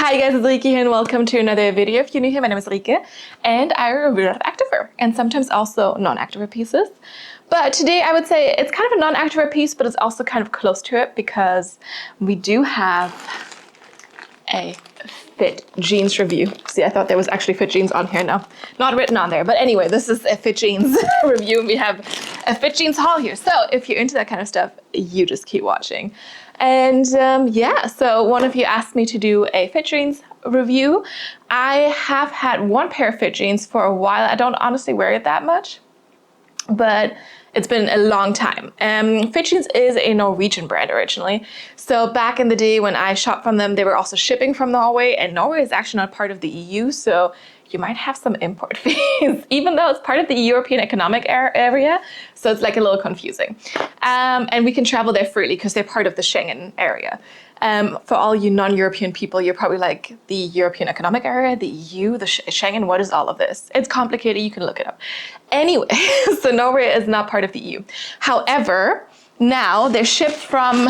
Hi guys, it's Rike here and welcome to another video. If you're new here, my name is Rike and I review a lot of activewear and sometimes also non-activewear pieces. But today I would say it's kind of a non-activewear piece, but it's also kind of close to it because we do have a fit jeans review. See, I thought there was actually fit jeans on here. No, not written on there. But anyway, this is a fit jeans review. We have a fit jeans haul here. So if you're into that kind of stuff, you just keep watching. And yeah, so one of you asked me to do a fit jeans review. I have had one pair of fit jeans for a while. I don't honestly wear it that much, but it's been a long time. Fit Jeans is a Norwegian brand originally. So back in the day when I shopped from them, they were also shipping from Norway, and Norway is actually not part of the EU, so you might have some import fees, even though it's part of the European Economic Area. So it's like a little confusing. And we can travel there freely because they're part of the Schengen area. For all you non-European people, you're probably like, the European Economic Area, the EU, the Schengen, what is all of this? It's complicated, you can look it up. Anyway, so Norway is not part of the EU. However, now they're shipped from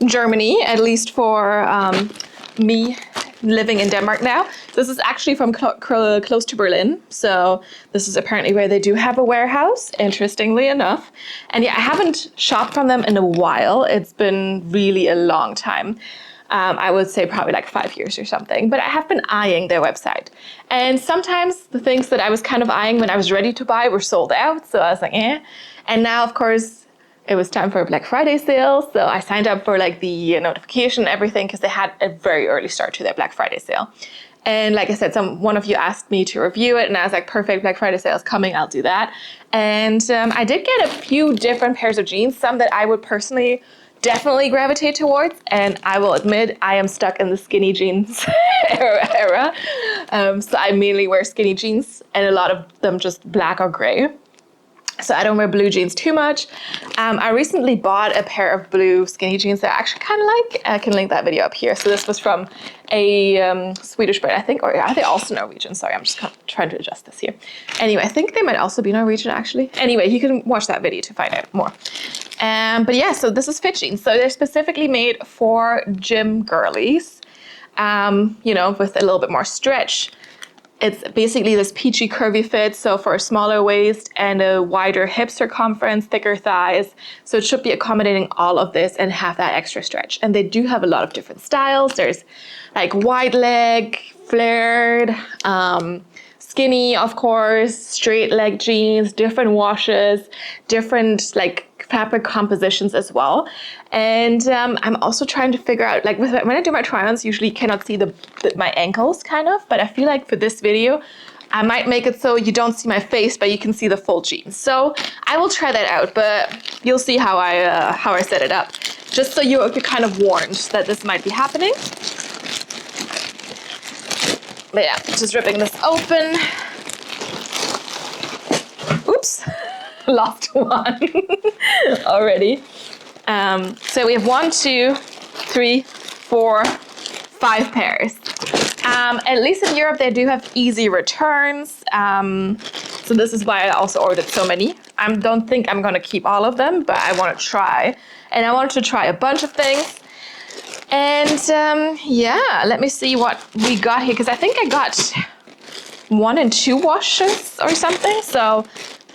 Germany, at least for me living in Denmark now. This is actually from close to Berlin. So this is apparently where they do have a warehouse, interestingly enough. And yeah, I haven't shopped from them in a while. It's been really a long time. I would say probably like 5 years or something, but I have been eyeing their website. And sometimes the things that I was kind of eyeing when I was ready to buy were sold out. So I was like, eh. And now, of course, it was time for a Black Friday sale. So I signed up for like the notification and everything because they had a very early start to their Black Friday sale. And like I said, one of you asked me to review it and I was like, perfect, Black Friday sale is coming, I'll do that. And I did get a few different pairs of jeans, some that I would personally definitely gravitate towards. And I will admit, I am stuck in the skinny jeans era. So I mainly wear skinny jeans and a lot of them just black or gray. So I don't wear blue jeans too much. I recently bought a pair of blue skinny jeans that I actually kind of like. I can link that video up here. So this was from a Swedish brand, I think, or are they also Norwegian? Sorry, I'm just trying to adjust this here. Anyway, I think they might also be Norwegian actually. Anyway, you can watch that video to find out more. But yeah, so this is fit jeans. So they're specifically made for gym girlies, with a little bit more stretch. It's basically this peachy curvy fit, so for a smaller waist and a wider hip circumference, thicker thighs. So it should be accommodating all of this and have that extra stretch. And they do have a lot of different styles. There's like wide leg, flared, skinny, of course, straight leg jeans, different washes, different like fabric compositions as well. And I'm also trying to figure out, like when I do my try-ons, usually you cannot see my ankles kind of, but I feel like for this video, I might make it so you don't see my face, but you can see the full jeans. So I will try that out, but you'll see how I set it up, just so you're kind of warned that this might be happening. But yeah, just ripping this open. Oops. Lost one already. So we have 1, 2, 3, 4, 5 pairs. At least in Europe, they do have easy returns. So this is why I also ordered so many. I don't think I'm going to keep all of them, but I want to try. And I wanted to try a bunch of things. And yeah, let me see what we got here, because I think I got 1 and 2 washes or something. So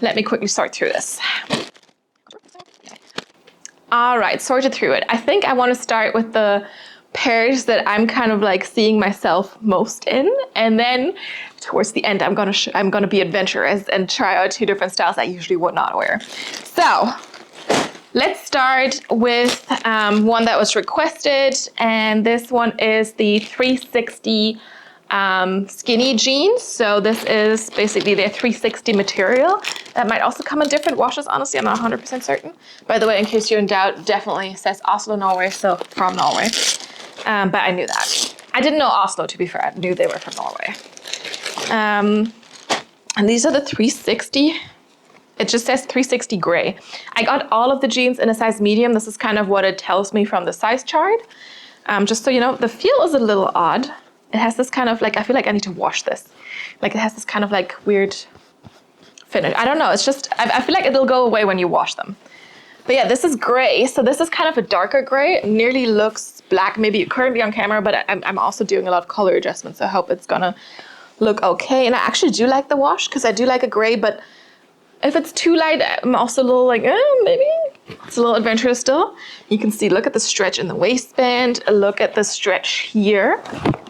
let me quickly sort through this. All right, sorted through it. I think I want to start with the pairs that I'm kind of like seeing myself most in, and then towards the end, I'm gonna be adventurous and try out 2 different styles I usually would not wear. So let's start with one that was requested, and this one is the 360 skinny jeans. So this is basically their 360 material. That might also come in different washes, honestly, I'm not 100% certain. By the way, in case you're in doubt, definitely says Oslo, Norway, so from Norway. But I knew that. I didn't know Oslo, to be fair. I knew they were from Norway. And these are the 360. It just says 360 gray. I got all of the jeans in a size medium. This is kind of what it tells me from the size chart. Just so you know, the feel is a little odd. It has this kind of like, I feel like I need to wash this. Like it has this kind of like weird finish. I don't know, it's just, I feel like it'll go away when you wash them. But yeah, this is gray. So this is kind of a darker gray. It nearly looks black maybe currently on camera, but I'm also doing a lot of color adjustments. So I hope it's gonna look okay. And I actually do like the wash because I do like a gray, but if it's too light, I'm also a little like, maybe it's a little adventurous still. You can see, look at the stretch in the waistband, look at the stretch here.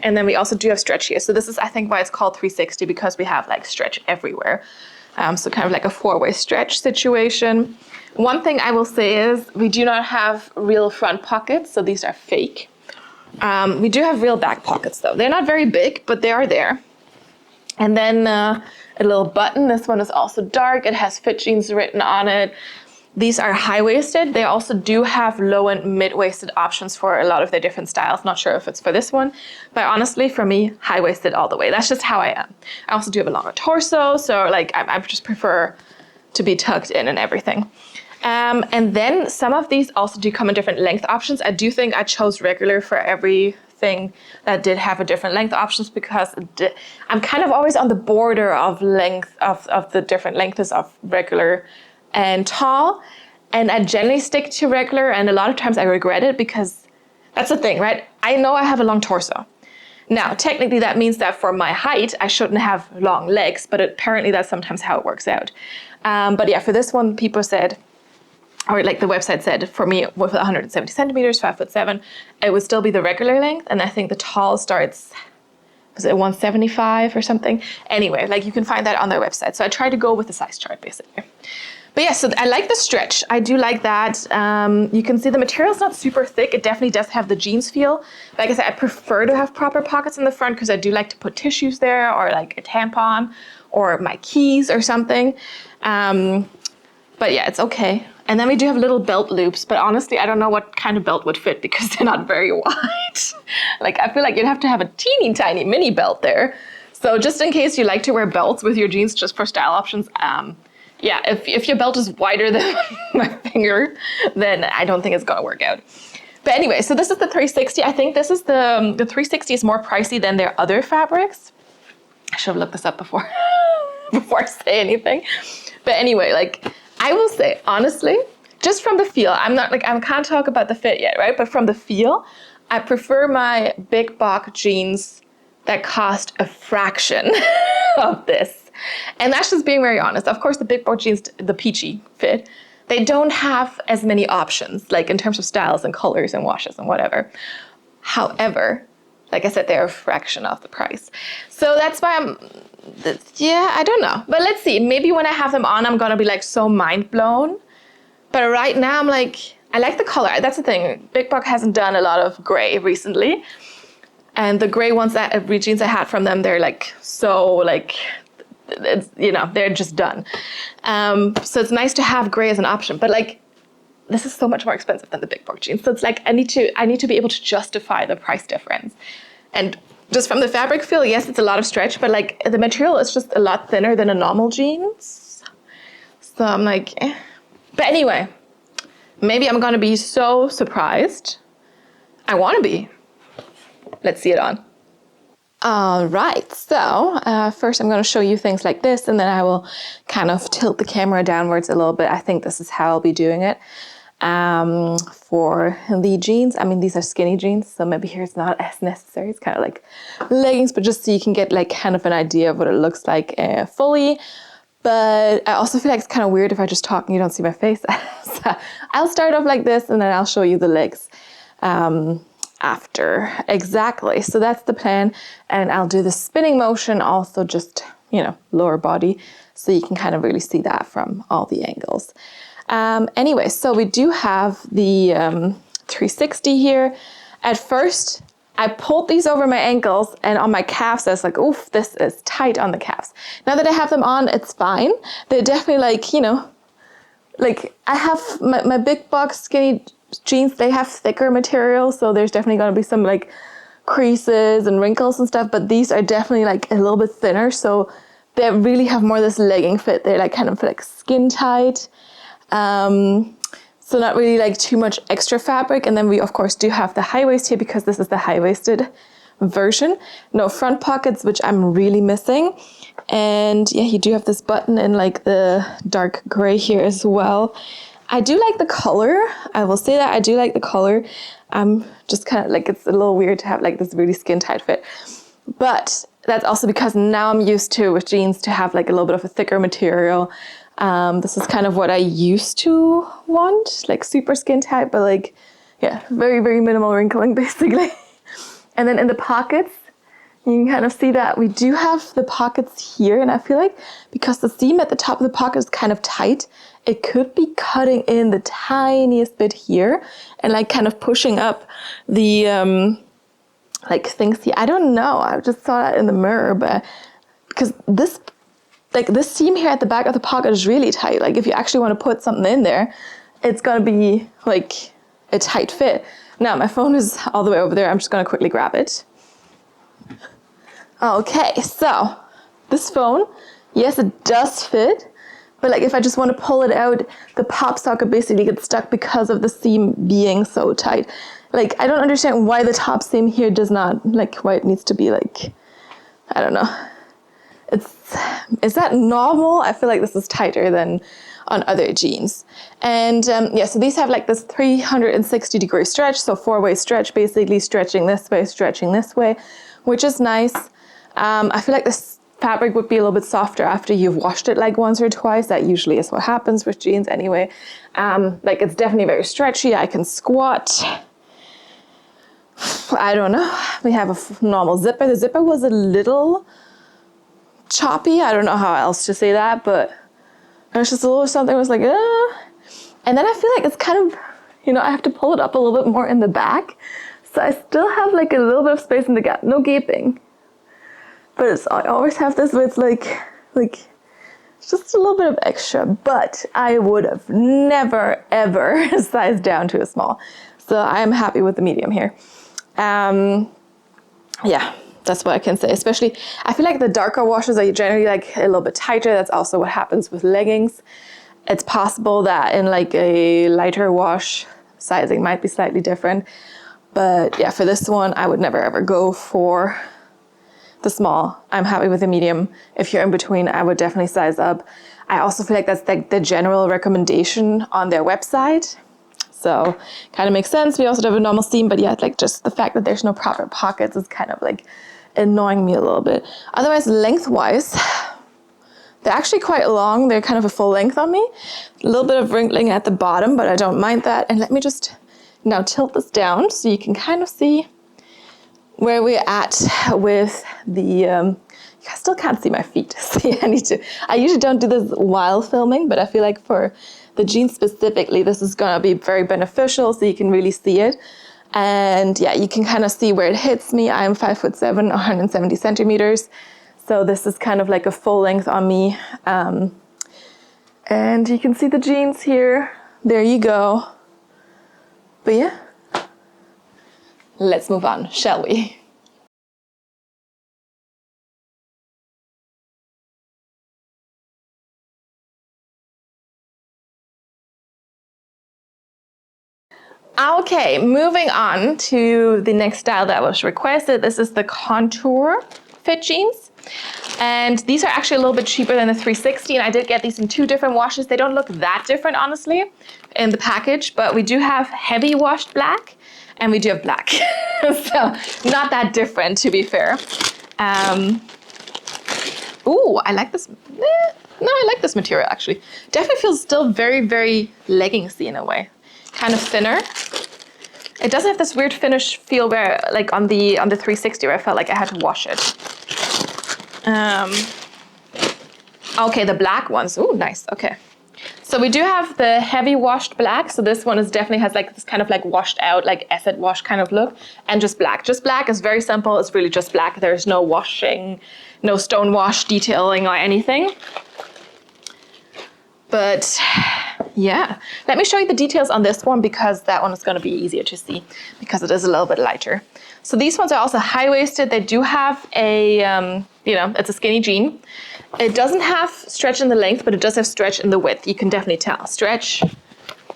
And then we also do have stretch here. So this is, I think, why it's called 360, because we have like stretch everywhere. So kind of like a four-way stretch situation. One thing I will say is we do not have real front pockets, so these are fake. We do have real back pockets though. They're not very big, but they are there. And then a little button. This one is also dark. It has Fitjeans written on it. These are high-waisted. They also do have low and mid-waisted options for a lot of their different styles. Not sure if it's for this one, but honestly, for me, high-waisted all the way. That's just how I am. I also do have a longer torso, so like I just prefer to be tucked in and everything. And then some of these also do come in different length options. I do think I chose regular for everything that did have a different length options, because I'm kind of always on the border of length of the different lengths of regular and tall, and I generally stick to regular, and a lot of times I regret it, because that's the thing, right? I know I have a long torso. Now, technically that means that for my height, I shouldn't have long legs, but apparently that's sometimes how it works out. But yeah, for this one, people said, or like the website said, for me with 170 centimeters, 5'7", it would still be the regular length, and I think the tall starts, was it 175 or something? Anyway, like you can find that on their website. So I try to go with the size chart basically. But yeah, so I like the stretch. I do like that. You can see the material's not super thick. It definitely does have the jeans feel. Like I said, I prefer to have proper pockets in the front because I do like to put tissues there, or like a tampon or my keys or something. But yeah, it's okay. And then we do have little belt loops, but honestly, I don't know what kind of belt would fit because they're not very wide. Like I feel like you'd have to have a teeny tiny mini belt there. So just in case you like to wear belts with your jeans just for style options, yeah, if your belt is wider than my finger, then I don't think it's gonna work out. But anyway, so this is the 360. I think this is the 360 is more pricey than their other fabrics. I should have looked this up before I say anything. But anyway, like I will say, honestly, just from the feel, I can't talk about the fit yet, right? But from the feel, I prefer my big box jeans that cost a fraction of this. And that's just being very honest. Of course, the big box jeans, the peachy fit, they don't have as many options, like in terms of styles and colors and washes and whatever. However, like I said, they're a fraction of the price. So that's why I don't know. But let's see, maybe when I have them on, I'm gonna be like so mind blown. But right now I'm like, I like the color. That's the thing. Big Box hasn't done a lot of gray recently. And the gray ones jeans I had from them, they're like, so like, it's, you know, they're just done. So it's nice to have gray as an option, but like, this is so much more expensive than the big box jeans. So it's like, I need to be able to justify the price difference. And just from the fabric feel, yes, it's a lot of stretch, but like the material is just a lot thinner than a normal jeans. So I'm like, eh. But anyway, maybe I'm gonna be so surprised. I wanna be. Let's see it on. All right, so first I'm going to show you things like this, and then I will kind of tilt the camera downwards a little bit. I think this is how I'll be doing it. For the jeans, I mean, these are skinny jeans, so maybe here it's not as necessary. It's kind of like leggings, but just so you can get like kind of an idea of what it looks like fully. But I also feel like it's kind of weird if I just talk and you don't see my face. So I'll start off like this, and then I'll show you the legs. After. Exactly. So that's the plan. And I'll do the spinning motion also, just, you know, lower body. So you can kind of really see that from all the angles. Anyway, so we do have the 360 here. At first, I pulled these over my ankles, and on my calves, I was like, oof, this is tight on the calves. Now that I have them on, it's fine. They're definitely like, you know, like I have my big box skinny jeans, they have thicker material, so there's definitely going to be some like creases and wrinkles and stuff, but these are definitely like a little bit thinner, so they really have more this legging fit. They're like kind of like skin tight, so not really like too much extra fabric. And then we of course do have the high waist here, because this is the high-waisted version. No front pockets, which I'm really missing. And yeah, you do have this button in like the dark gray here as well. I do like the color. I will say that I do like the color. Just kind of like, it's a little weird to have like this really skin tight fit. But that's also because now I'm used to, with jeans, to have like a little bit of a thicker material. This is kind of what I used to want, like super skin tight, but like, yeah, very, very minimal wrinkling basically. And then in the pockets, you can kind of see that we do have the pockets here, and I feel like because the seam at the top of the pocket is kind of tight, it could be cutting in the tiniest bit here and like kind of pushing up the like things here. I don't know, I just saw that in the mirror, but because this seam here at the back of the pocket is really tight. Like if you actually want to put something in there, it's gonna be like a tight fit. Now my phone is all the way over there. I'm just gonna quickly grab it. Okay, so this phone, yes, it does fit, but like if I just want to pull it out, the pop socket basically gets stuck because of the seam being so tight. Like I don't understand why the top seam here does not, like why it needs to be like, I don't know. Is that normal? I feel like this is tighter than on other jeans. And yeah, so these have like this 360-degree stretch, so 4-way stretch, basically stretching this way, which is nice. I feel like this fabric would be a little bit softer after you've washed it like once or twice. That usually is what happens with jeans anyway. Like it's definitely very stretchy. I can squat. I don't know. We have a normal zipper. The zipper was a little choppy. I don't know how else to say that, but it was just a little something. I was like, And then I feel like it's kind of, you know, I have to pull it up a little bit more in the back. So I still have like a little bit of space in the gap. No gaping. But I always have this where it's like just a little bit of extra, but I would have never, ever sized down to a small. So I'm happy with the medium here. Yeah, that's what I can say. Especially, I feel like the darker washes are generally like a little bit tighter. That's also what happens with leggings. It's possible that in like a lighter wash, sizing might be slightly different. But yeah, for this one, I would never, ever go for the small. I'm happy with the medium. If you're in between, I would definitely size up. I also feel like that's like the general recommendation on their website. So kind of makes sense. We also have a normal seam, but yeah, like just the fact that there's no proper pockets is kind of like annoying me a little bit. Otherwise, lengthwise, they're actually quite long. They're kind of a full length on me. A little bit of wrinkling at the bottom, but I don't mind that. And let me just now tilt this down so you can kind of see where we're at with the, you still can't see my feet. See, I usually don't do this while filming, but I feel like for the jeans specifically, this is gonna be very beneficial so you can really see it. And yeah, you can kind of see where it hits me. I'm 5'7", 170 centimeters. So this is kind of like a full length on me. And you can see the jeans here. There you go. But yeah. Let's move on, shall we? Okay, moving on to the next style that was requested. This is the contour fit jeans. And these are actually a little bit cheaper than the 360, and I did get these in 2 different washes. They don't look that different, honestly, in the package, but we do have heavy washed black, and we do have black. So not that different, to be fair. Ooh, I like this. No, I like this material, actually. Definitely feels still very, very leggingsy in a way. Kind of thinner. It doesn't have this weird finish feel where, like on the 360, where I felt like I had to wash it. Okay, the black ones. Ooh, nice. Okay. So we do have the heavy washed black. So this one definitely has like this kind of like washed out, like acid wash kind of look, and just black. Just black is very simple. It's really just black. There's no washing, no stone wash detailing or anything. But yeah, let me show you the details on this one because that one is going to be easier to see because it is a little bit lighter. So these ones are also high-waisted. They do have a, it's a skinny jean. It doesn't have stretch in the length, but it does have stretch in the width. You can definitely tell. Stretch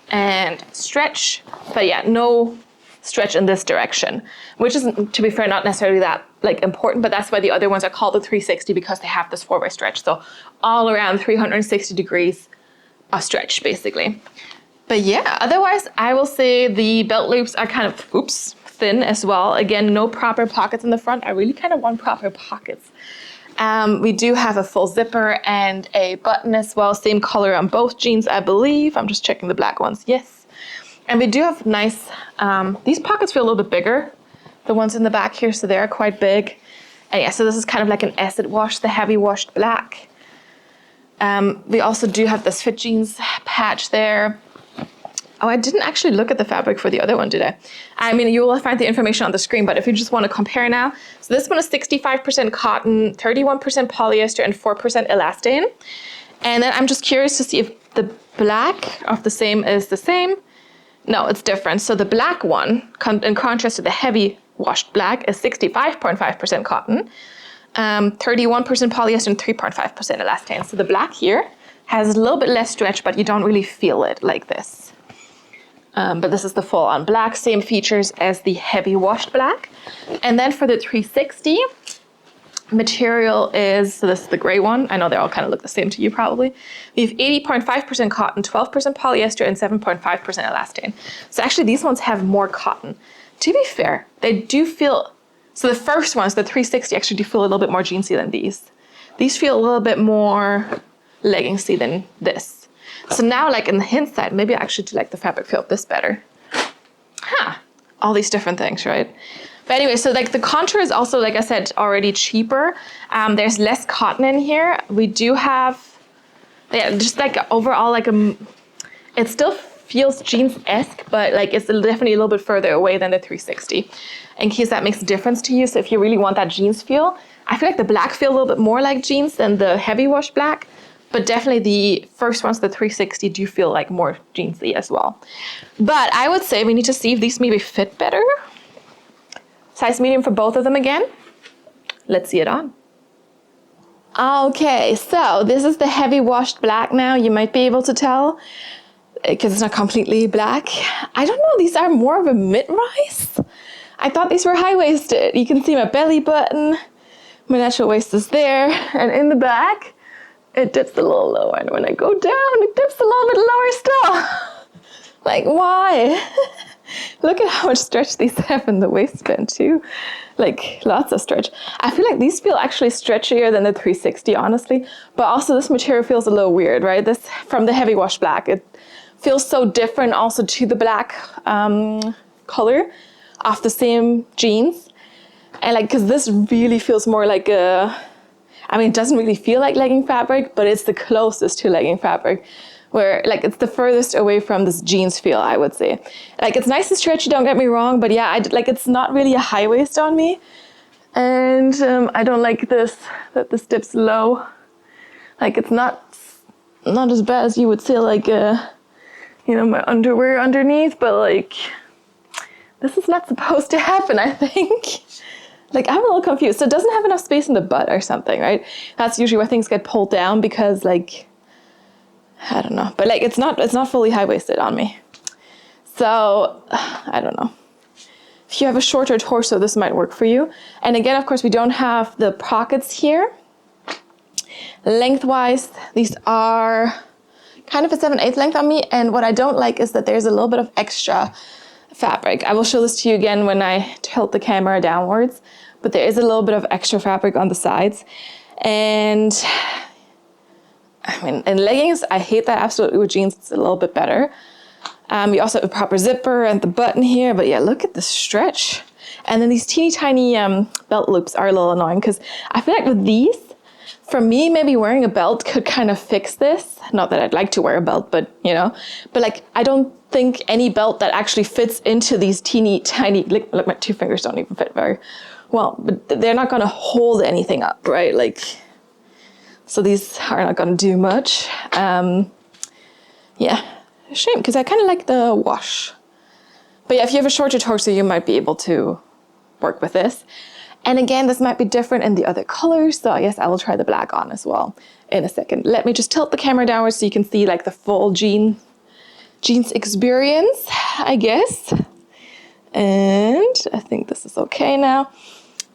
and stretch, but yeah, no stretch in this direction, which is, to be fair, not necessarily that like important, but that's why the other ones are called the 360 because they have this 4-way stretch. So all around 360 degrees of stretch, basically. But yeah, otherwise I will say the belt loops are kind of, oops, thin as well. Again, no proper pockets in the front. I really kind of want proper pockets. We do have a full zipper and a button as well. Same color on both jeans, I believe. I'm just checking the black ones. Yes. And we do have nice, these pockets feel a little bit bigger. The ones in the back here, so they're quite big. And yeah, so this is kind of like an acid wash, the heavy washed black. We also do have this Fitjeans patch there. Oh, I didn't actually look at the fabric for the other one, did I? I mean, you will find the information on the screen, but if you just want to compare now. So this one is 65% cotton, 31% polyester, and 4% elastane. And then I'm just curious to see if the black of the same is the same. No, it's different. So the black one, in contrast to the heavy washed black, is 65.5% cotton, 31% polyester, and 3.5% elastane. So the black here has a little bit less stretch, but you don't really feel it like this. But this is the full on black, same features as the heavy washed black. And then for the 360, material is, so this is the gray one. I know they all kind of look the same to you probably. We have 80.5% cotton, 12% polyester, and 7.5% elastane. So actually these ones have more cotton. To be fair, they do feel, so the first ones, the 360, actually do feel a little bit more jeansy than these. These feel a little bit more leggingsy than this. So now, like in the hindsight, maybe I actually do like the fabric feel of this better. All these different things, right? But anyway, so like the contour is also, like I said, already cheaper. There's less cotton in here. We do have, yeah, just like overall, like it still feels jeans-esque, but like it's definitely a little bit further away than the 360. In case that makes a difference to you. So if you really want that jeans feel, I feel like the black feel a little bit more like jeans than the heavy wash black. But definitely the first ones, the 360, do feel like more jeansy as well. But I would say we need to see if these maybe fit better. Size medium for both of them again. Let's see it on. Okay, so this is the heavy washed black now. You might be able to tell because it's not completely black. I don't know, these are more of a mid-rise. I thought these were high-waisted. You can see my belly button. My natural waist is there. And in the back, it dips a little lower, and when I go down, it dips a little bit lower still. Like, why? Look at how much stretch these have in the waistband too. Like, lots of stretch. I feel like these feel actually stretchier than the 360, honestly. But also this material feels a little weird, right? This from the heavy wash black. It feels so different also to the black color of the same jeans. And like, cause this really feels more like I mean, it doesn't really feel like legging fabric, but it's the closest to legging fabric, where like it's the furthest away from this jeans feel, I would say. Like it's nice and stretchy, don't get me wrong, but yeah, like it's not really a high waist on me. And I don't like this, that this dips low. Like it's not as bad as you would say like, you know, my underwear underneath, but like, this is not supposed to happen, I think. Like, I'm a little confused. So it doesn't have enough space in the butt or something, right? That's usually where things get pulled down because, like, I don't know. But, like, it's not fully high-waisted on me. So, I don't know. If you have a shorter torso, this might work for you. And again, of course, we don't have the pockets here. Lengthwise, these are kind of a 7/8 length on me. And what I don't like is that there's a little bit of extra fabric. I will show this to you again when I tilt the camera downwards, but there is a little bit of extra fabric on the sides. And I mean, in leggings, I hate that absolutely. With jeans, it's a little bit better. You also have a proper zipper and the button here, but yeah, look at the stretch. And then these teeny tiny belt loops are a little annoying because I feel like with these, for me, maybe wearing a belt could kind of fix this. Not that I'd like to wear a belt, but you know, but like, I don't think any belt that actually fits into these teeny tiny, look, my two fingers don't even fit very well, but they're not going to hold anything up, right? Like, so these are not going to do much. Yeah, a shame because I kind of like the wash. But yeah, if you have a shorter torso, you might be able to work with this. And again, this might be different in the other colors, so yes, I will try the black on as well in a second. Let me just tilt the camera downwards so you can see like the full jeans experience, I guess. And I think this is okay now.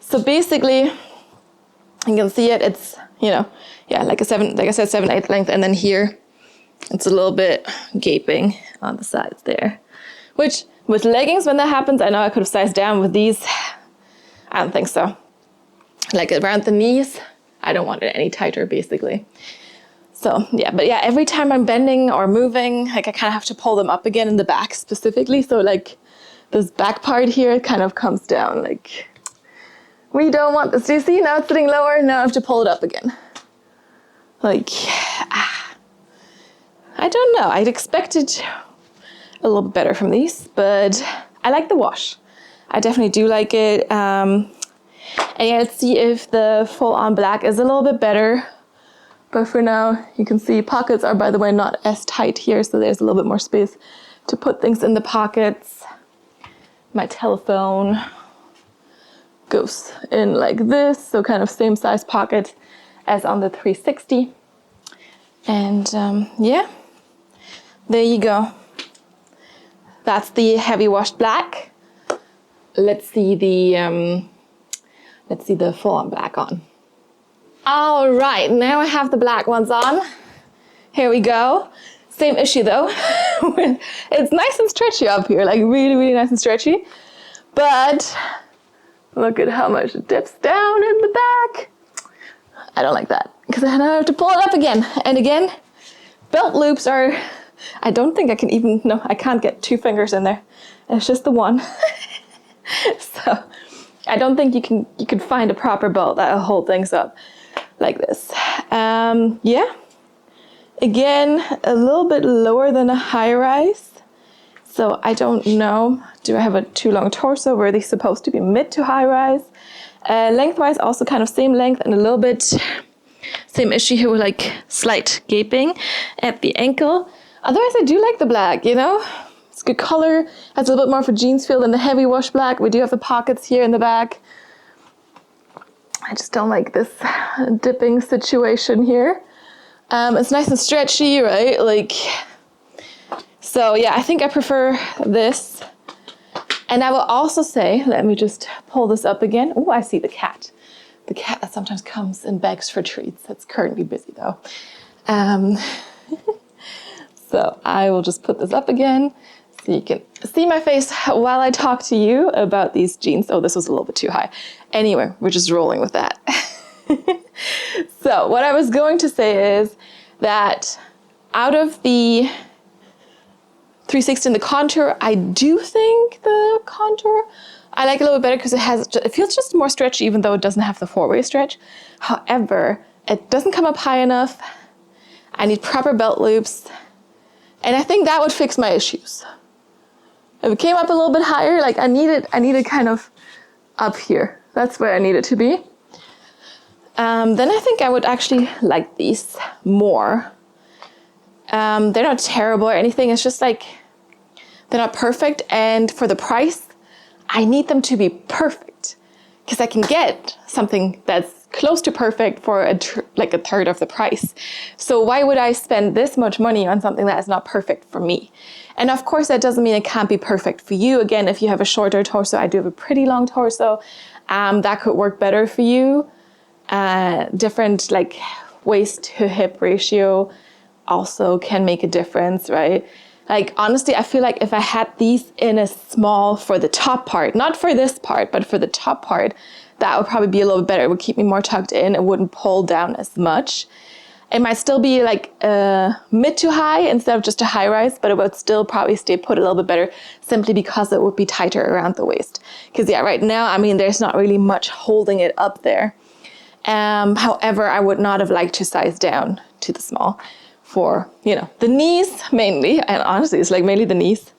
So basically, you can see it, it's, you know, yeah, like I said, 7/8 length, and then here It's a little bit gaping on the sides there. Which, with leggings, when that happens, I know I could have sized down. With these, I don't think so. Like around the knees, I don't want it any tighter, basically. So yeah, but yeah, every time I'm bending or moving, like I kind of have to pull them up again in the back specifically. So like this back part here kind of comes down. Like, we don't want this. Do you see? Now it's sitting lower. Now I have to pull it up again. Like, I don't know. I'd expected a little bit better from these, but I like the wash. I definitely do like it. And yeah, let's see if the full-on black is a little bit better. But for now, you can see pockets are, by the way, not as tight here, so there's a little bit more space to put things in the pockets. My telephone goes in like this, so kind of same size pocket as on the 360. And yeah, there you go. That's the heavy washed black. Let's see the full-on black on. All right, now I have the black ones on. Here we go. Same issue though. It's nice and stretchy up here, like really, really nice and stretchy. But look at how much it dips down in the back. I don't like that because then I have to pull it up again. And again, belt loops are, I don't think I can even, no, I can't get 2 fingers in there. It's just the one. So I don't think you could find a proper belt that'll hold things up like this. Yeah. Again, a little bit lower than a high rise. So I don't know, do I have a too long torso? Were they supposed to be mid to high rise? Lengthwise, also kind of same length and a little bit same issue here with like slight gaping at the ankle. Otherwise, I do like the black, you know? It's good color, has a little bit more of a jeans feel than the heavy wash black. We do have the pockets here in the back. I just don't like this dipping situation here. It's nice and stretchy, right? Like, so yeah, I think I prefer this. And I will also say, let me just pull this up again. Oh, I see the cat. The cat that sometimes comes and begs for treats. That's currently busy though. So I will just put this up again so you can see my face while I talk to you about these jeans. Oh, this was a little bit too high. Anyway, we're just rolling with that. So what I was going to say is that out of the 360 and the contour, I do think the contour I like a little bit better because it feels just more stretchy even though it doesn't have the 4-way stretch. However, it doesn't come up high enough. I need proper belt loops. And I think that would fix my issues. If it came up a little bit higher, like I need it kind of up here. That's where I need it to be. Then I think I would actually like these more. They're not terrible or anything. It's just like, they're not perfect. And for the price, I need them to be perfect because I can get something that's close to perfect for like a third of the price. So why would I spend this much money on something that is not perfect for me? And of course, that doesn't mean it can't be perfect for you. Again, if you have a shorter torso, I do have a pretty long torso, that could work better for you. Different like waist to hip ratio also can make a difference, right? Like honestly, I feel like if I had these in a small for the top part, not for this part, but for the top part, that would probably be a little bit better. It would keep me more tucked in. It wouldn't pull down as much. It might still be like mid to high instead of just a high rise, but it would still probably stay put a little bit better simply because it would be tighter around the waist. Because yeah, right now, I mean, there's not really much holding it up there. However, I would not have liked to size down to the small for, you know, the knees mainly. And honestly, it's like mainly the knees.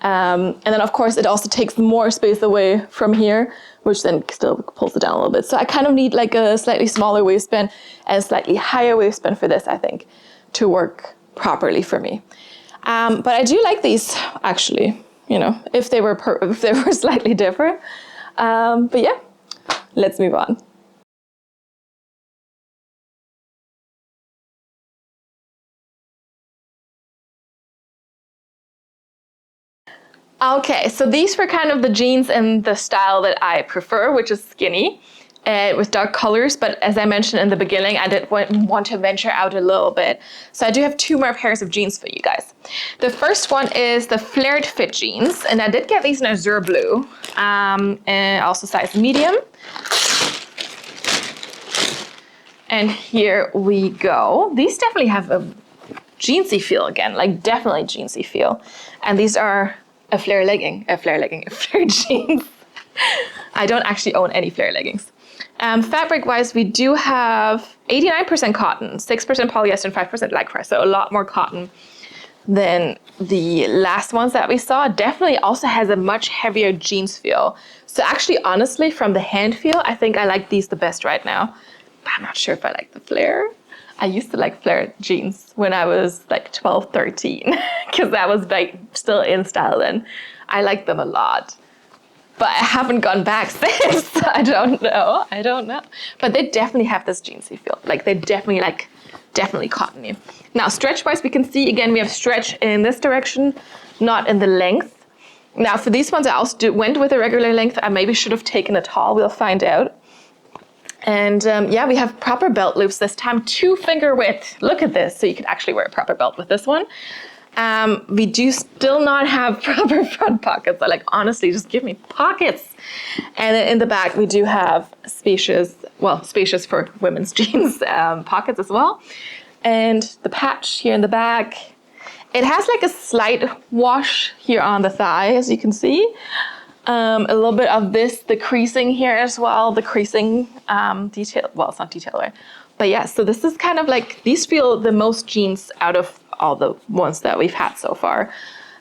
And then of course, it also takes more space away from here, which then still pulls it down a little bit. So I kind of need like a slightly smaller waistband and a slightly higher waistband for this, I think, to work properly for me. But I do like these actually, you know, if they were slightly different. But yeah, let's move on. Okay, so these were kind of the jeans in the style that I prefer, which is skinny. with dark colors, but as I mentioned in the beginning, I did want to venture out a little bit. So I do have 2 more pairs of jeans for you guys. The first one is the flared fit jeans, and I did get these in azure blue, and also size medium. And here we go. These definitely have a jeansy feel again, like definitely jeansy feel. And these are a flare jeans. I don't actually own any flare leggings. Fabric-wise, we do have 89% cotton, 6% polyester, and 5% lycra, so a lot more cotton than the last ones that we saw. Definitely also has a much heavier jeans feel. So actually, honestly, from the hand feel, I think I like these the best right now. But I'm not sure if I like the flare. I used to like flare jeans when I was like 12, 13, because that was like still in style then. I like them a lot. But I haven't gone back since. I don't know. But they definitely have this jeansy feel. Like they definitely cottony. Now stretch-wise, we can see again we have stretch in this direction, not in the length. Now for these ones, I also went with a regular length. I maybe should have taken a tall. We'll find out. And yeah, we have proper belt loops this time, 2 finger width. Look at this. So you could actually wear a proper belt with this one. We do still not have proper front pockets. I like, honestly, just give me pockets. And then in the back, we do have spacious for women's jeans pockets as well. And the patch here in the back, it has like a slight wash here on the thigh, as you can see. A little bit of the creasing here as well, the creasing detail. Well, it's not detail, right? But yeah, so this is kind of like, these feel the most jeans out of all the ones that we've had so far.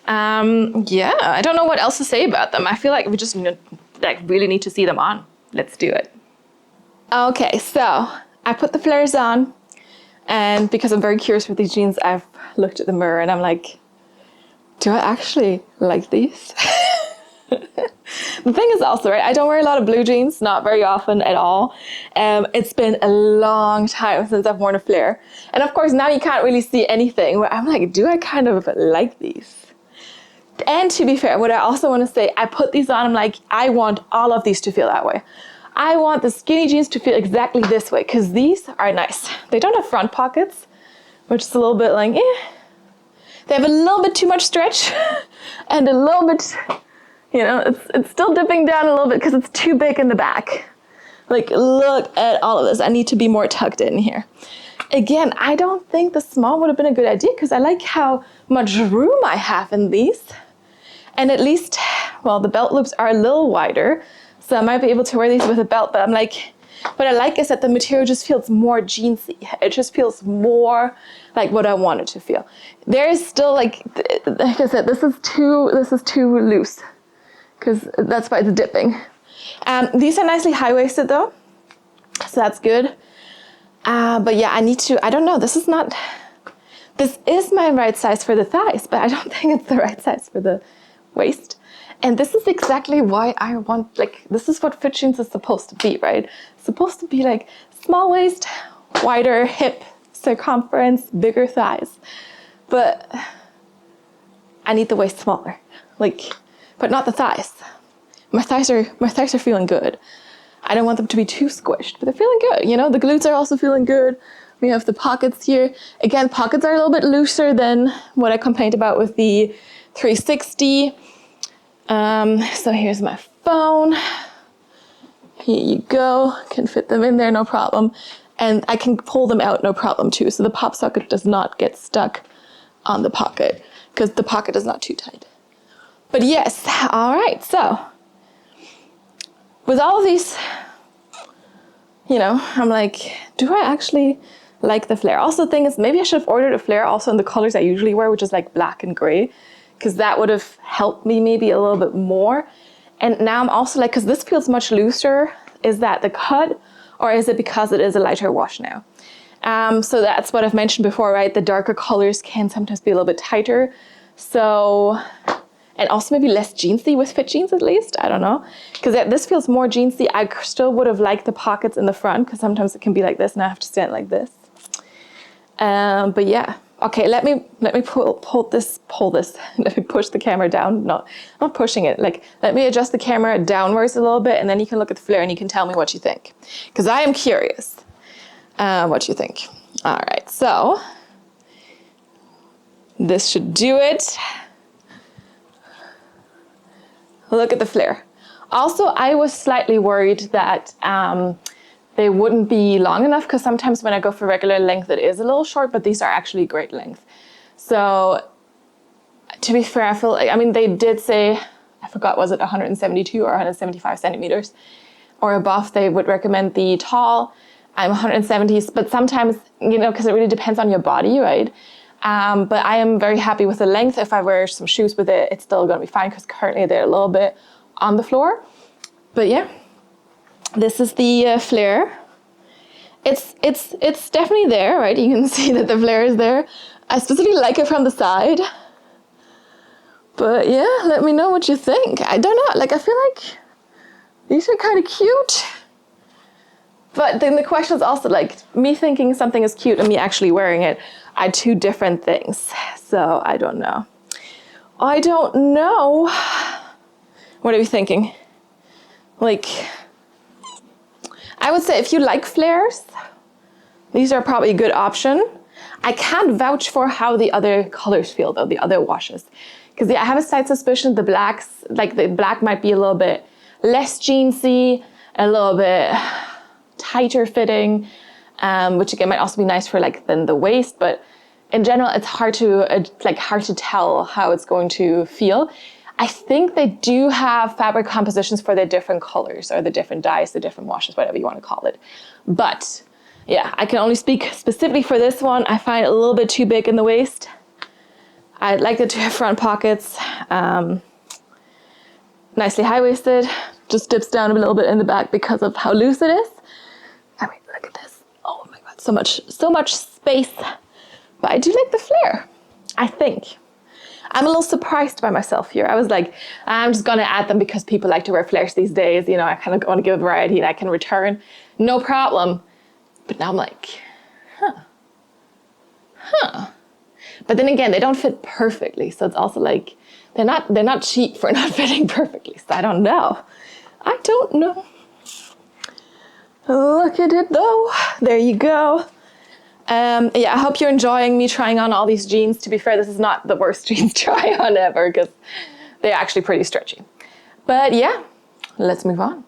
Yeah, I don't know what else to say about them. I feel like we just really need to see them on. Let's do it. Okay, so I put the flares on, and because I'm very curious with these jeans, I've looked at the mirror and I'm like, do I actually like these? The thing is also, right, I don't wear a lot of blue jeans, not very often at all. It's been a long time since I've worn a flare. And of course, now you can't really see anything, where I'm like, do I kind of like these? And to be fair, what I also want to say, I put these on, I'm like, I want all of these to feel that way. I want the skinny jeans to feel exactly this way, because these are nice. They don't have front pockets, which is a little bit like, eh. They have a little bit too much stretch and a little bit, you know, it's still dipping down a little bit because it's too big in the back. Like, look at all of this. I need to be more tucked in here. Again, I don't think the small would have been a good idea because I like how much room I have in these. And at least, well, the belt loops are a little wider, so I might be able to wear these with a belt, but I'm like, what I like is that the material just feels more jeansy. It just feels more like what I want it to feel. There is still like I said, this is too loose, because that's why it's dipping. These are nicely high-waisted though, so that's good. But yeah, I don't know, this is my right size for the thighs, but I don't think it's the right size for the waist. And this is exactly why I want, like, this is what fit jeans is supposed to be, right? It's supposed to be like small waist, wider hip circumference, bigger thighs. But I need the waist smaller, like, but not the thighs. My thighs are feeling good. I don't want them to be too squished, but they're feeling good. You know, the glutes are also feeling good. We have the pockets here. Again, pockets are a little bit looser than what I complained about with the 360. So here's my phone. Here you go. Can fit them in there, no problem. And I can pull them out, no problem too. So the pop socket does not get stuck on the pocket because the pocket is not too tight. But yes, all right. So with all of these, you know, I'm like, do I actually like the flare? Also, the thing is, maybe I should have ordered a flare also in the colors I usually wear, which is like black and gray, because that would have helped me maybe a little bit more. And now I'm also like, because this feels much looser, is that the cut, or is it because it is a lighter wash now? So that's what I've mentioned before, right? The darker colors can sometimes be a little bit tighter. So, and also maybe less jeansy with fit jeans at least, I don't know. Because this feels more jeansy. I still would have liked the pockets in the front, because sometimes it can be like this and I have to stand like this. But yeah, Okay, let me pull this. Let me push the camera down. No, not pushing it. Like, let me adjust the camera downwards a little bit, and then you can look at the flare and you can tell me what you think. Because I am curious what you think. All right, so this should do it. Look at the flare. Also, I was slightly worried that they wouldn't be long enough, because sometimes when I go for regular length, it is a little short, but these are actually great length. So to be fair, I feel like, I mean, they did say, I forgot, was it 172 or 175 centimeters or above, they would recommend the tall. I'm 170s, but sometimes, you know, because it really depends on your body, right? But I am very happy with the length. If I wear some shoes with it, it's still gonna be fine, because currently they're a little bit on the floor. But yeah. This is the flare. It's definitely there, right? You can see that the flare is there. I specifically like it from the side. But yeah, let me know what you think. I don't know, like, I feel like these are kind of cute. But then the question is also, like, me thinking something is cute and me actually wearing it are two different things. So I don't know. I don't know. What are you thinking? Like, I would say if you like flares, these are probably a good option. I can't vouch for how the other colors feel though, the other washes. Because I have a slight suspicion the blacks, like the black might be a little bit less jeansy, a little bit tighter fitting, which again might also be nice for like then the waist, but in general it's hard to tell how it's going to feel. I think they do have fabric compositions for the different colors or the different dyes, the different washes, whatever you want to call it. But yeah, I can only speak specifically for this one. I find it a little bit too big in the waist. I'd like it to have front pockets, nicely high-waisted, just dips down a little bit in the back because of how loose it is. I mean, look at this. Oh my God, so much space. But I do like the flare, I think. I'm a little surprised by myself here. I was like, I'm just gonna add them because people like to wear flares these days. You know, I kind of want to give a variety and I can return, no problem. But now I'm like, But then again, they don't fit perfectly. So it's also like, they're not cheap for not fitting perfectly. So I don't know. Look at it though. There you go. Yeah, I hope you're enjoying me trying on all these jeans. To be fair, this is not the worst jeans try on ever because they're actually pretty stretchy. But yeah, let's move on.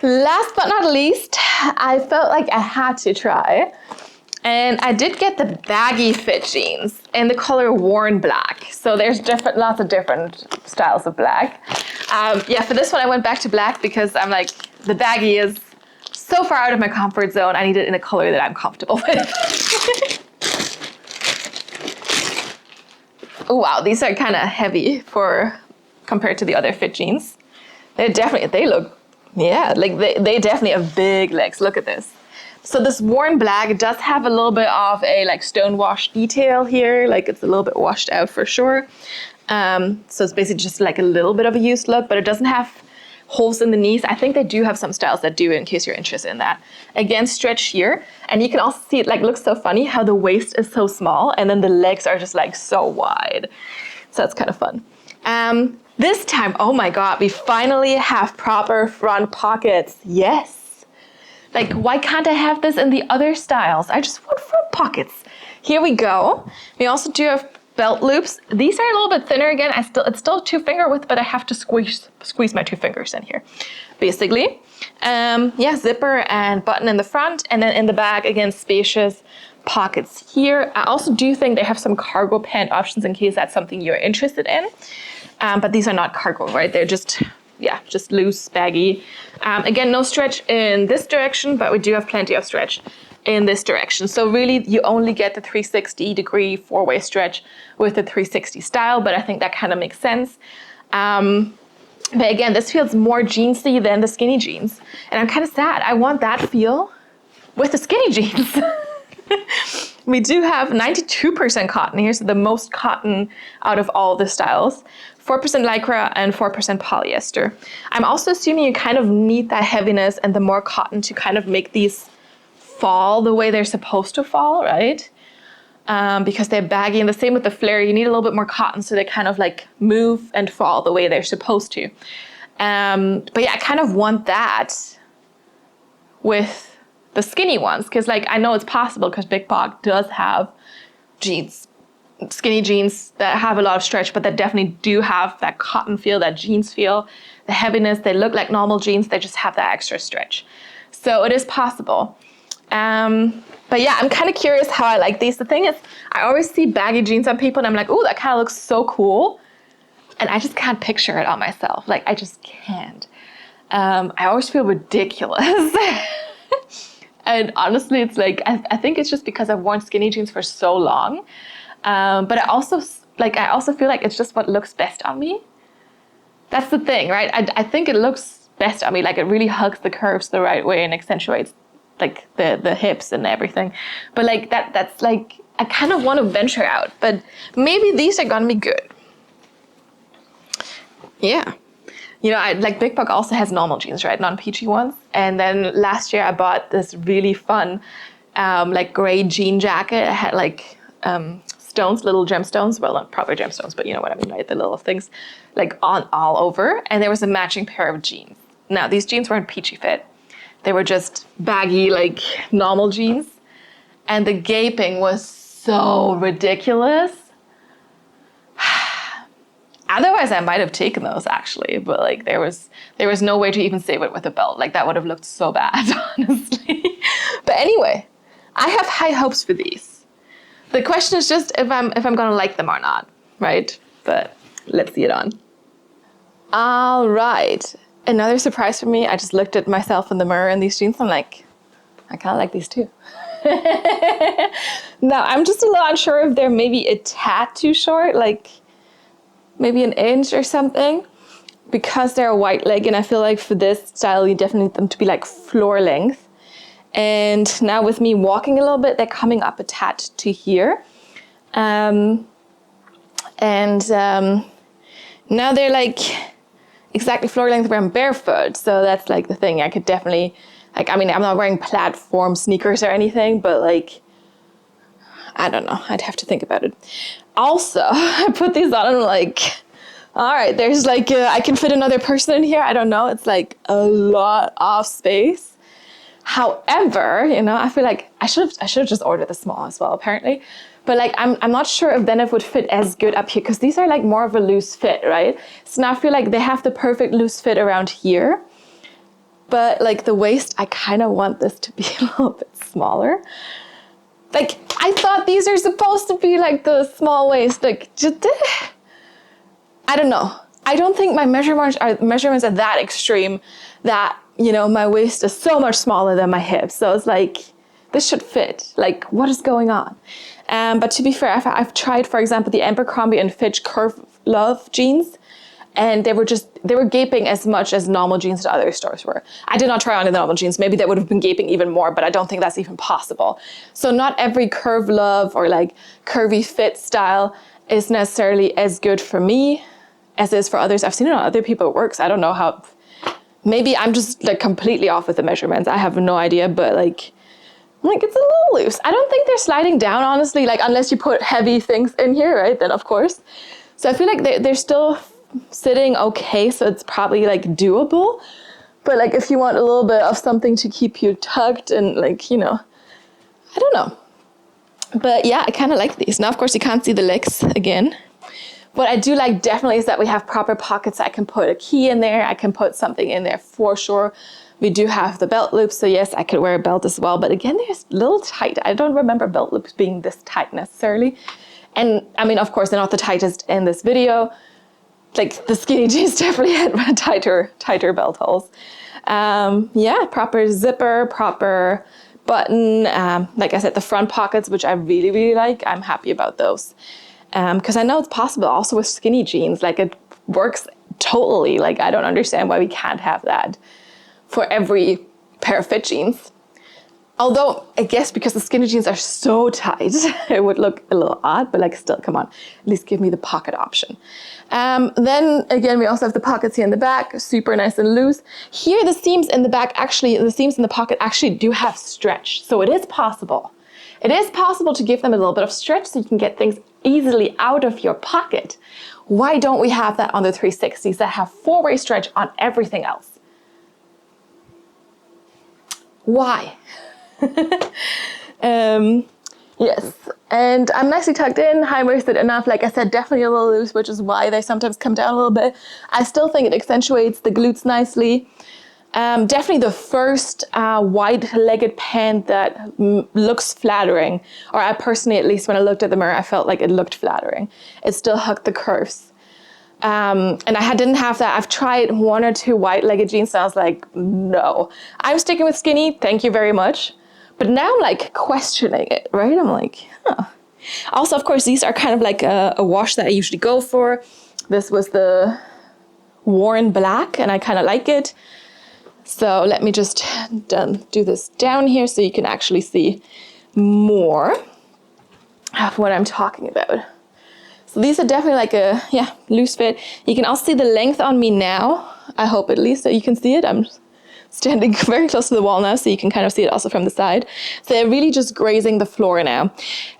Last but not least, I felt like I had to try. And I did get the Baggy Fit jeans in the color worn black. So there's lots of different styles of black. Yeah, for this one I went back to black because I'm like, the baggy is so far out of my comfort zone. I need it in a color that I'm comfortable with. Oh wow, these are kind of heavy compared to the other fit jeans. They look, yeah, like they definitely have big legs. Look at this. So this worn black does have a little bit of a like stone wash detail here, like it's a little bit washed out for sure. So it's basically just like a little bit of a used look, but it doesn't have holes in the knees. I think they do have some styles that do, in case you're interested in that. Again, stretch here, and you can also see it like looks so funny how the waist is so small and then the legs are just like so wide. So that's kind of fun. This time, oh my God, we finally have proper front pockets. Yes. Like, why can't I have this in the other styles? I just want front pockets. Here we go. We also do have belt loops. These are a little bit thinner again. It's still 2-finger width, but I have to squeeze my 2 fingers in here, basically. Yeah, zipper and button in the front, and then in the back, again, spacious pockets here. I also do think they have some cargo pant options in case that's something you're interested in. But these are not cargo, right? They're just loose, baggy. Again, no stretch in this direction, but we do have plenty of stretch in this direction. So really, you only get the 360-degree 4-way stretch with the 360 style, but I think that kind of makes sense. But again, this feels more jeansy than the skinny jeans. And I'm kind of sad. I want that feel with the skinny jeans. We do have 92% cotton here, so the most cotton out of all the styles. 4% lycra and 4% polyester. I'm also assuming you kind of need that heaviness and the more cotton to kind of make these fall the way they're supposed to fall, right? Because they're baggy, and the same with the flare. You need a little bit more cotton so they kind of like move and fall the way they're supposed to. But yeah, I kind of want that with the skinny ones, because like I know it's possible because Big Bog does have jeans, skinny jeans that have a lot of stretch, but that definitely do have that cotton feel, that jeans feel, the heaviness. They look like normal jeans, they just have that extra stretch. So it is possible. But yeah, I'm kind of curious how I like these. The thing is, I always see baggy jeans on people and I'm like, oh, that kind of looks so cool. And I just can't picture it on myself. Like, I just can't. I always feel ridiculous. And honestly, it's like, I think it's just because I've worn skinny jeans for so long. But I also feel like it's just what looks best on me. That's the thing, right? I think it looks best on me. Like, it really hugs the curves the right way and accentuates like the hips and everything. But like that's like, I kind of want to venture out, but maybe these are gonna be good. Yeah. You know, like Big Bug also has normal jeans, right? Non-peachy ones. And then last year I bought this really fun, like gray jean jacket. It had like stones, little gemstones. Well, not proper gemstones, but you know what I mean, right? The little things like on all over. And there was a matching pair of jeans. Now, these jeans weren't peachy fit. They were just baggy, like normal jeans. And the gaping was so ridiculous. Otherwise, I might have taken those actually, but like there was no way to even save it with a belt. Like that would have looked so bad, honestly. But anyway, I have high hopes for these. The question is just if I'm gonna like them or not, right? But let's see it on. All right, another surprise for me. I just looked at myself in the mirror in these jeans. I'm like, I kind of like these too. Now I'm just a little unsure if they're maybe a tad too short, like maybe an inch or something, because they're a white leg, and I feel like for this style you definitely need them to be like floor length. And now with me walking a little bit, they're coming up a tad to here. Now they're like exactly floor length where I'm barefoot, so that's like the thing. I could definitely, like, I mean, I'm not wearing platform sneakers or anything, but like, I don't know, I'd have to think about it. Also, I put these on and I'm like, all right, there's like, I can fit another person in here. I don't know, it's like a lot of space. However, you know, I feel like I should have just ordered the small as well, apparently. But like, I'm not sure if then it would fit as good up here, because these are like more of a loose fit, right? So now I feel like they have the perfect loose fit around here. But like the waist, I kind of want this to be a little bit smaller. Like, I thought these are supposed to be like the small waist, like, just, I don't know. I don't think my measurements are that extreme that, you know, my waist is so much smaller than my hips. So it's like, this should fit. Like, what is going on? But to be fair, I've tried, for example, the Abercrombie and Fitch Curve Love jeans, and they were gaping as much as normal jeans at other stores were. I did not try on the normal jeans. Maybe they would have been gaping even more, but I don't think that's even possible. So not every Curve Love or like curvy fit style is necessarily as good for me as it is for others. I've seen it on other people, it works. I don't know how, maybe I'm just like completely off with the measurements. I have no idea, but like it's a little loose. I don't think they're sliding down, honestly, like unless you put heavy things in here, right? Then of course. So I feel like they're still sitting okay, so it's probably like doable. But like if you want a little bit of something to keep you tucked and like, you know, I don't know. But yeah, I kind of like these. Now, of course, you can't see the legs again. What I do like definitely is that we have proper pockets. I can put a key in there. I can put something in there for sure. We do have the belt loops, so yes, I could wear a belt as well. But again, they're a little tight. I don't remember belt loops being this tight necessarily. And I mean, of course, they're not the tightest in this video. Like the skinny jeans definitely had tighter belt holes. Yeah, proper zipper, proper button. Like I said, the front pockets, which I really, really like. I'm happy about those. Because I know it's possible also with skinny jeans. Like it works totally. Like I don't understand why we can't have that for every pair of fit jeans. Although, I guess because the skinny jeans are so tight, it would look a little odd, but like still, come on, at least give me the pocket option. Then again, we also have the pockets here in the back, super nice and loose. Here, the seams in the back, actually, the seams in the pocket actually do have stretch. So it is possible. It is possible to give them a little bit of stretch so you can get things easily out of your pocket. Why don't we have that on the 360s that have four-way stretch on everything else? Why? Yes, and I'm nicely tucked in, high-waisted enough. Like I said, definitely a little loose, which is why they sometimes come down a little bit. I still think it accentuates the glutes nicely. Definitely the first wide-legged pant that looks flattering, or I personally, at least when I looked at the mirror, I felt like it looked flattering. It still hugged the curves. And I didn't have that. I've tried one or two wide-legged jeans, and I was like, no. I'm sticking with skinny, thank you very much. But now I'm like questioning it, right? I'm like, huh. Also, of course, these are kind of like a wash that I usually go for. This was the Worn Black, and I kind of like it. So let me just do this down here so you can actually see more of what I'm talking about. So these are definitely like a, loose fit. You can also see the length on me now. I hope at least that you can see it. I'm standing very close to the wall now, so you can kind of see it also from the side. So they're really just grazing the floor now.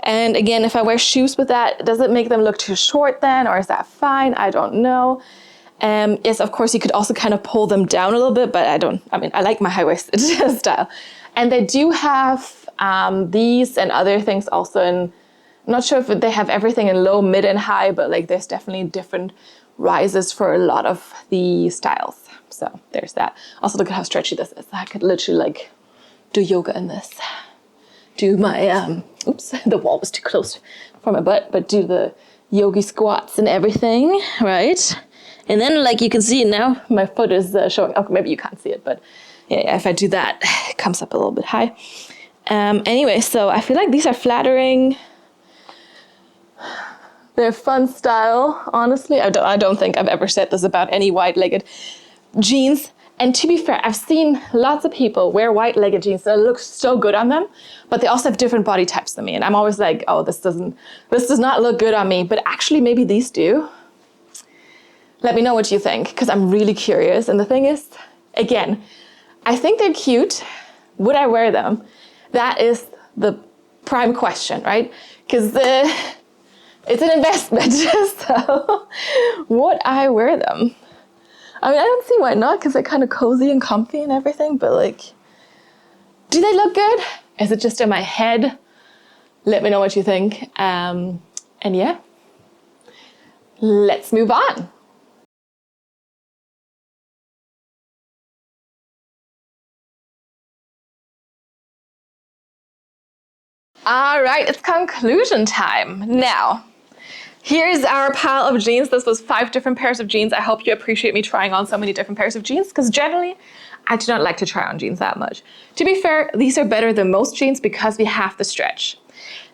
And again, if I wear shoes with that, does it make them look too short then, or is that fine? I don't know. Yes, of course, you could also kind of pull them down a little bit, but I like my high-waisted style. And they do have these and other things also in, I'm not sure if they have everything in low, mid, and high, but like there's definitely different rises for a lot of the styles. So there's that. Also, look at how stretchy this is. I could literally like do yoga in this. Do my, oops, the wall was too close for my butt, but do the yogi squats and everything, right? And then like you can see now, my foot is showing, okay, maybe you can't see it, but yeah, if I do that, it comes up a little bit high. Anyway, so I feel like these are flattering. They're fun style, honestly. I don't think I've ever said this about any wide-legged jeans. And to be fair, I've seen lots of people wear wide-legged jeans that look so good on them, but they also have different body types than me. And I'm always like, oh, this does not look good on me, but actually maybe these do. Let me know what you think, because I'm really curious. And the thing is, again, I think they're cute. Would I wear them? That is the prime question, right? Because it's an investment, so would I wear them? I mean, I don't see why not, because they're kind of cozy and comfy and everything, but like, do they look good? Is it just in my head? Let me know what you think. And yeah, let's move on. All right, it's conclusion time. Now, here's our pile of jeans. This was 5 different pairs of jeans. I hope you appreciate me trying on so many different pairs of jeans, because generally, I do not like to try on jeans that much. To be fair, these are better than most jeans because we have the stretch.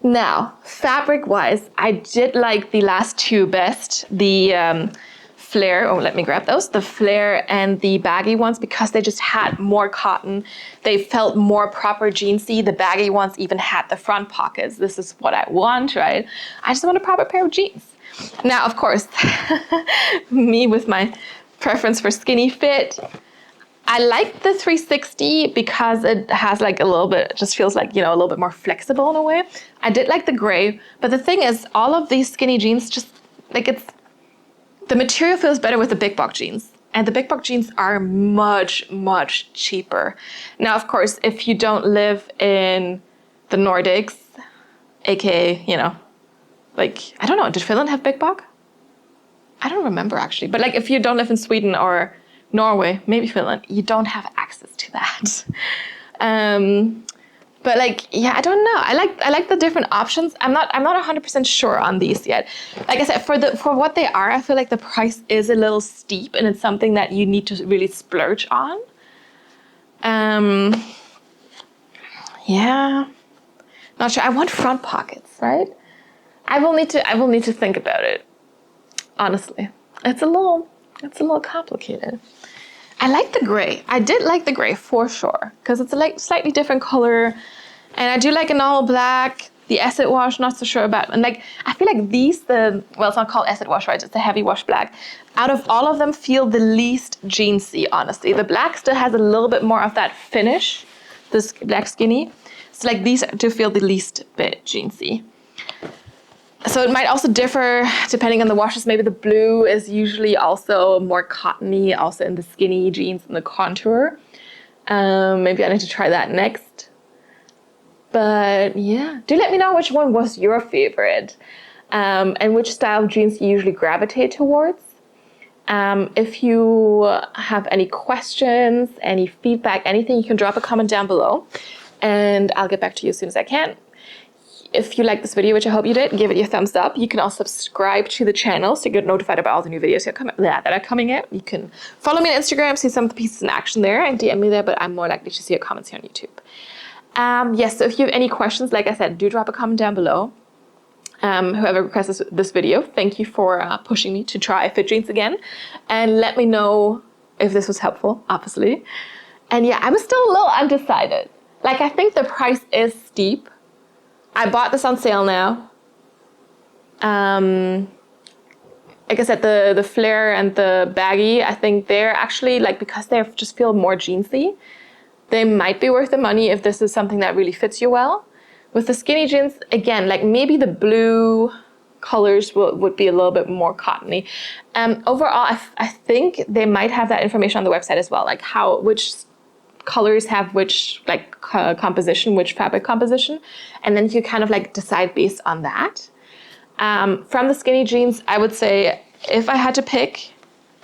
Now, fabric-wise, I did like the last 2 best. The flare, oh, let me grab those. The flare and the baggy ones, because they just had more cotton. They felt more proper jeansy. The baggy ones even had the front pockets. This is what I want, right? I just want a proper pair of jeans. Now, of course, me with my preference for skinny fit, I like the 360 because it has like a little bit, it just feels like, you know, a little bit more flexible in a way. I did like the gray, but the thing is, all of these skinny jeans just, like the material feels better with the big box jeans. And the big box jeans are much, much cheaper. Now, of course, if you don't live in the Nordics, aka, you know, like, I don't know, did Finland have big box? I don't remember actually. But like if you don't live in Sweden or Norway, maybe Finland, you don't have access to that. But like, yeah, I don't know. I like the different options. I'm not 100% sure on these yet. Like I said, for what they are, I feel like the price is a little steep, and it's something that you need to really splurge on. Yeah, not sure. I want front pockets, right? I will need to think about it. Honestly, it's a little complicated. I like the gray. I did like the gray for sure because it's a like slightly different color, and I do like a normal black. The acid wash, not so sure about. And like I feel like these, well, it's not called acid wash, right? It's a heavy wash black. Out of all of them, feel the least jeansy, honestly. The black still has a little bit more of that finish, this black skinny. So like these do feel the least bit jeansy. So it might also differ depending on the washes. Maybe the blue is usually also more cottony, also in the skinny jeans and the contour. Maybe I need to try that next. But yeah, do let me know which one was your favorite, and which style of jeans you usually gravitate towards. If you have any questions, any feedback, anything, you can drop a comment down below and I'll get back to you as soon as I can. If you like this video, which I hope you did, give it your thumbs up. You can also subscribe to the channel so you get notified about all the new videos that are coming out. You can follow me on Instagram, see some of the pieces in action there, and DM me there, but I'm more likely to see your comments here on YouTube. Yes, so if you have any questions, like I said, do drop a comment down below. Whoever requested this video, thank you for pushing me to try fit jeans again. And let me know if this was helpful, obviously. And yeah, I'm still a little undecided. Like, I think the price is steep. I bought this on sale now. Like I said, the flare and the baggy, I think they're actually, like, because they just feel more jeansy, they might be worth the money if this is something that really fits you well. With the skinny jeans, again, like maybe the blue colors would be a little bit more cottony. Overall, I think they might have that information on the website as well, like which colors have which like composition, which fabric composition, and then you kind of like decide based on that. From the skinny jeans, I would say if I had to pick,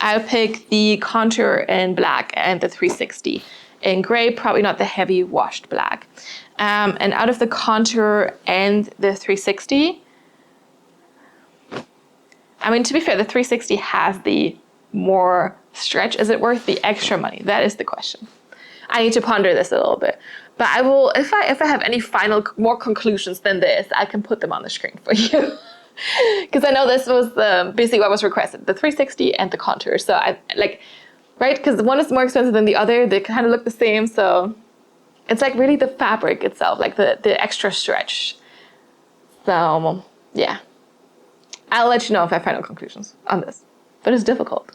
I would pick the contour in black and the 360. In gray, probably not the heavy washed black. And out of the contour and the 360, I mean, to be fair, the 360 has the more stretch. Is it worth the extra money? That is the question. I need to ponder this a little bit. But I will, if I have any final more conclusions than this, I can put them on the screen for you. Because I know this was basically what was requested, the 360 and the contour. So I like, right? Because one is more expensive than the other. They kind of look the same. So it's like really the fabric itself, like the extra stretch. So yeah, I'll let you know if I have final conclusions on this. But it's difficult.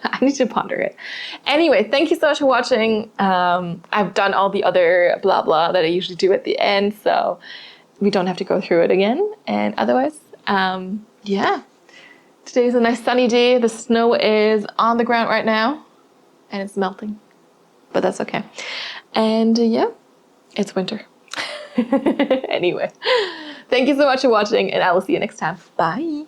I need to ponder it. Anyway, thank you so much for watching. I've done all the other blah blah that I usually do at the end, so we don't have to go through it again. And otherwise, yeah. Today is a nice sunny day. The snow is on the ground right now and it's melting, but that's okay. And yeah, it's winter. Anyway, thank you so much for watching and I will see you next time. Bye.